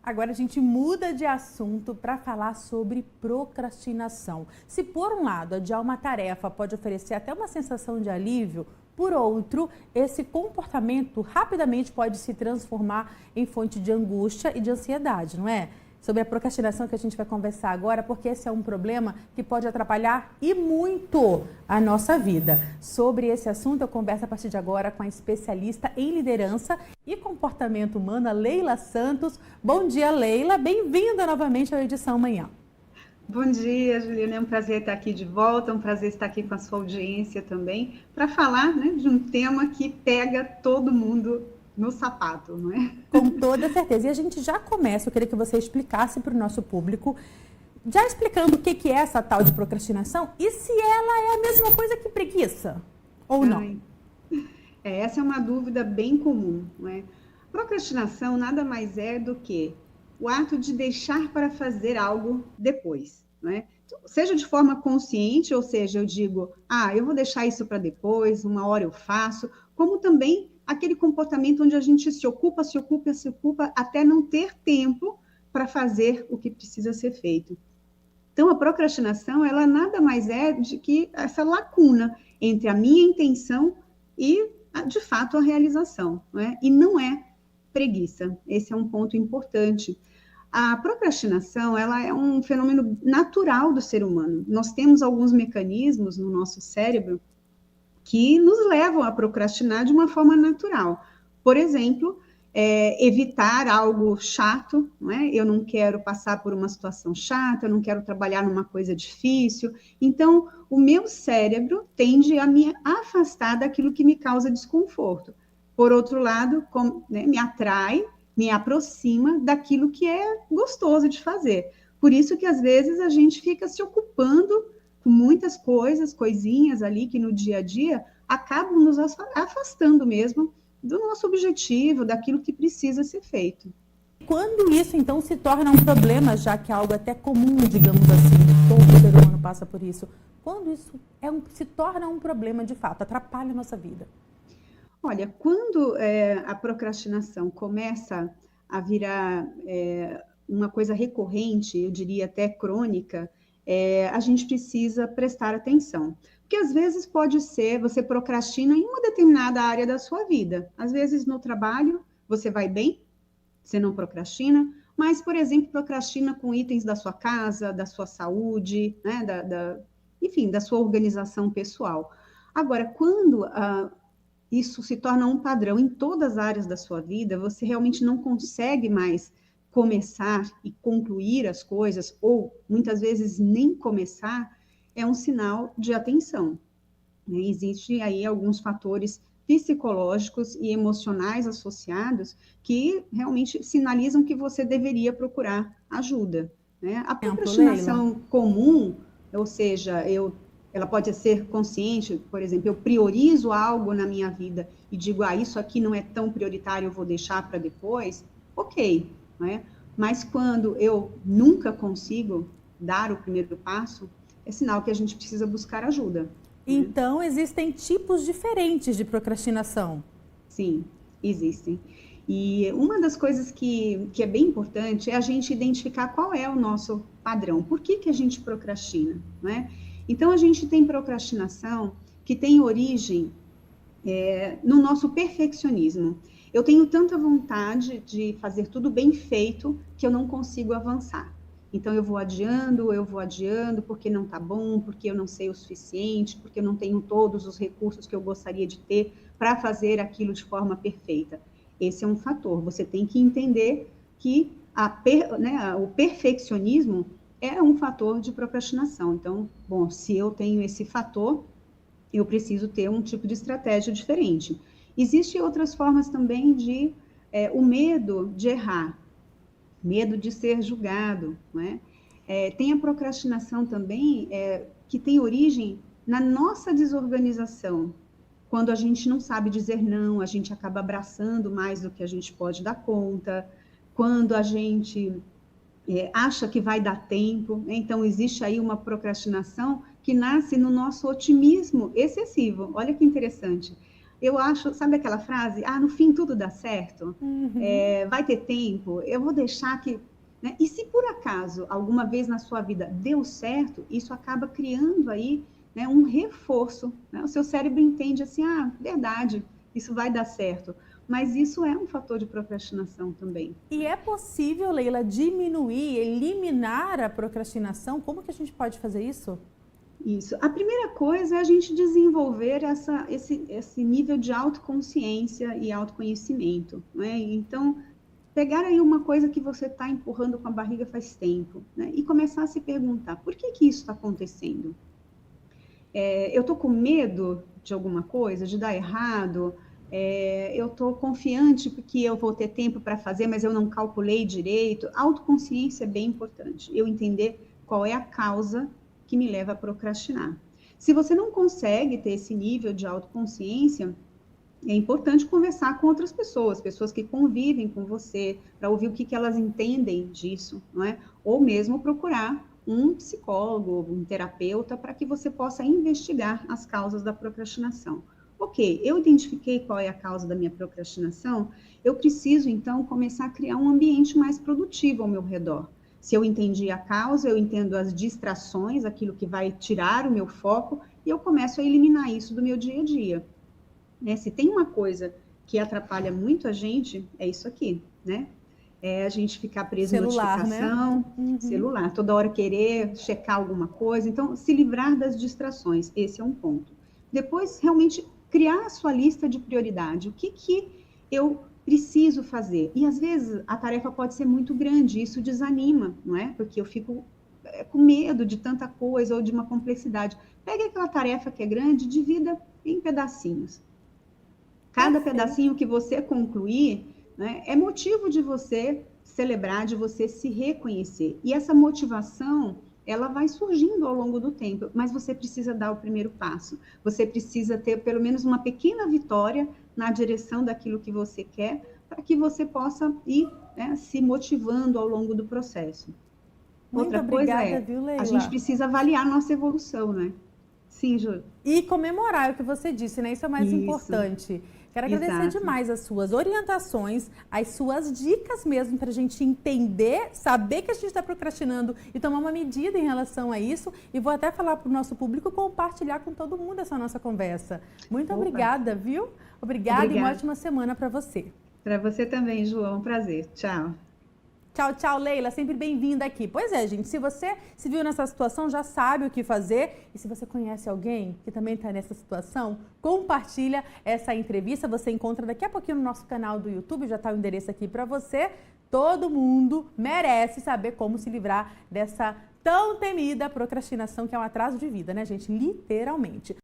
Agora a gente muda de assunto para falar sobre procrastinação. Se por um lado adiar uma tarefa pode oferecer até uma sensação de alívio, por outro, esse comportamento rapidamente pode se transformar em fonte de angústia e de ansiedade, não é? Sobre a procrastinação que a gente vai conversar agora, porque esse é um problema que pode atrapalhar e muito a nossa vida. Sobre esse assunto, eu converso a partir de agora com a especialista em liderança e comportamento humano, Leila Santos. Bom dia, Leila. Bem-vinda novamente à edição Manhã. Bom dia, Juliana. É um prazer estar aqui de volta, é um prazer estar aqui com a sua audiência também, para falar, né, de um tema que pega todo mundo no sapato, não é? Com toda certeza. E a gente já começa, eu queria que você explicasse para o nosso público, já explicando o que é essa tal de procrastinação e se ela é a mesma coisa que preguiça ou não. Essa é uma dúvida bem comum, não é? Procrastinação nada mais é do que o ato de deixar para fazer algo depois, não é? Seja de forma consciente, ou seja, eu digo, eu vou deixar isso para depois, uma hora eu faço, como também aquele comportamento onde a gente se ocupa até não ter tempo para fazer o que precisa ser feito. Então, a procrastinação, ela nada mais é de que essa lacuna entre a minha intenção e, de fato, a realização, não é? E não é preguiça. Esse é um ponto importante. A procrastinação, ela é um fenômeno natural do ser humano. Nós temos alguns mecanismos no nosso cérebro que nos levam a procrastinar de uma forma natural. Por exemplo, evitar algo chato, não é? Eu não quero passar por uma situação chata, eu não quero trabalhar numa coisa difícil. Então, o meu cérebro tende a me afastar daquilo que me causa desconforto. Por outro lado, me atrai, me aproxima daquilo que é gostoso de fazer. Por isso que, às vezes, a gente fica se ocupando com muitas coisinhas ali que no dia a dia acabam nos afastando mesmo do nosso objetivo, daquilo que precisa ser feito. Quando isso, então, se torna um problema, já que é algo até comum, digamos assim, todo ser humano passa por isso, quando isso se torna um problema de fato, atrapalha a nossa vida? Olha, quando a procrastinação começa a virar uma coisa recorrente, eu diria até crônica, a gente precisa prestar atenção. Porque às vezes pode ser, você procrastina em uma determinada área da sua vida. Às vezes no trabalho você vai bem, você não procrastina, mas, por exemplo, procrastina com itens da sua casa, da sua saúde, né, enfim, da sua organização pessoal. Agora, quando isso se torna um padrão em todas as áreas da sua vida, você realmente não consegue mais começar e concluir as coisas, ou muitas vezes nem começar, é um sinal de atenção. Existem aí alguns fatores psicológicos e emocionais associados que realmente sinalizam que você deveria procurar ajuda. A procrastinação comum, ou seja, ela pode ser consciente, por exemplo, eu priorizo algo na minha vida e digo, isso aqui não é tão prioritário, eu vou deixar para depois, ok, mas quando eu nunca consigo dar o primeiro passo, é sinal que a gente precisa buscar ajuda. Então, existem tipos diferentes de procrastinação. Sim, existem. E uma das coisas que é bem importante é a gente identificar qual é o nosso padrão. Por que a gente procrastina, Então, a gente tem procrastinação que tem origem no nosso perfeccionismo. Eu tenho tanta vontade de fazer tudo bem feito que eu não consigo avançar. Então, eu vou adiando, porque não está bom, porque eu não sei o suficiente, porque eu não tenho todos os recursos que eu gostaria de ter para fazer aquilo de forma perfeita. Esse é um fator. Você tem que entender que o perfeccionismo é um fator de procrastinação. Então, bom, se eu tenho esse fator, eu preciso ter um tipo de estratégia diferente. Existem outras formas também de o medo de errar, medo de ser julgado, tem a procrastinação também que tem origem na nossa desorganização. Quando a gente não sabe dizer não, a gente acaba abraçando mais do que a gente pode dar conta. Quando a gente acha que vai dar tempo, então existe aí uma procrastinação que nasce no nosso otimismo excessivo. Olha que interessante. eu acho, sabe aquela frase? No fim tudo dá certo, vai ter tempo, eu vou deixar que... Né? E se por acaso, alguma vez na sua vida deu certo, isso acaba criando aí, né, um reforço. Né? O seu cérebro entende assim, verdade, isso vai dar certo. Mas isso é um fator de procrastinação também. E é possível, Leila, diminuir, eliminar a procrastinação? Como que a gente pode fazer isso? Isso. A primeira coisa é a gente desenvolver esse nível de autoconsciência e autoconhecimento. Né? Então, pegar aí uma coisa que você está empurrando com a barriga faz tempo, né? E começar a se perguntar, por que isso está acontecendo? Eu estou com medo de alguma coisa, de dar errado? Eu estou confiante porque eu vou ter tempo para fazer, mas eu não calculei direito? Autoconsciência é bem importante. Eu entender qual é a causa que me leva a procrastinar. Se você não consegue ter esse nível de autoconsciência, é importante conversar com outras pessoas que convivem com você, para ouvir o que elas entendem disso, não é? Ou mesmo procurar um psicólogo, um terapeuta, para que você possa investigar as causas da procrastinação. Ok, eu identifiquei qual é a causa da minha procrastinação, eu preciso, então, começar a criar um ambiente mais produtivo ao meu redor. Se eu entendi a causa, eu entendo as distrações, aquilo que vai tirar o meu foco, e eu começo a eliminar isso do meu dia a dia. Né? Se tem uma coisa que atrapalha muito a gente, é isso aqui, né? É a gente ficar preso em notificação, né? Celular, toda hora querer checar alguma coisa. Então, se livrar das distrações, esse é um ponto. Depois, realmente, criar a sua lista de prioridade. O que eu preciso fazer? E, às vezes, a tarefa pode ser muito grande, isso desanima, não é? Porque eu fico com medo de tanta coisa ou de uma complexidade. Pegue aquela tarefa que é grande, divida em pedacinhos. Cada pedacinho que você concluir, né, é motivo de você celebrar, de você se reconhecer. E essa motivação, ela vai surgindo ao longo do tempo, mas você precisa dar o primeiro passo. Você precisa ter pelo menos uma pequena vitória na direção daquilo que você quer, para que você possa ir, né, se motivando ao longo do processo. Muito Outra obrigada, coisa viu, Leila? A gente precisa avaliar nossa evolução, né? Sim, Ju. E comemorar o que você disse, né? Isso é o mais importante. Quero agradecer demais as suas orientações, as suas dicas mesmo para a gente entender, saber que a gente está procrastinando e tomar uma medida em relação a isso. E vou até falar para o nosso público compartilhar com todo mundo essa nossa conversa. Muito obrigada, viu? Obrigada e uma ótima semana para você. Para você também, João. Um prazer. Tchau. Tchau, tchau, Leila. Sempre bem-vinda aqui. Pois é, gente, se você se viu nessa situação, já sabe o que fazer. E se você conhece alguém que também está nessa situação, compartilha essa entrevista. Você encontra daqui a pouquinho no nosso canal do YouTube, já está o endereço aqui para você. Todo mundo merece saber como se livrar dessa tão temida procrastinação, que é um atraso de vida, né, gente? Literalmente.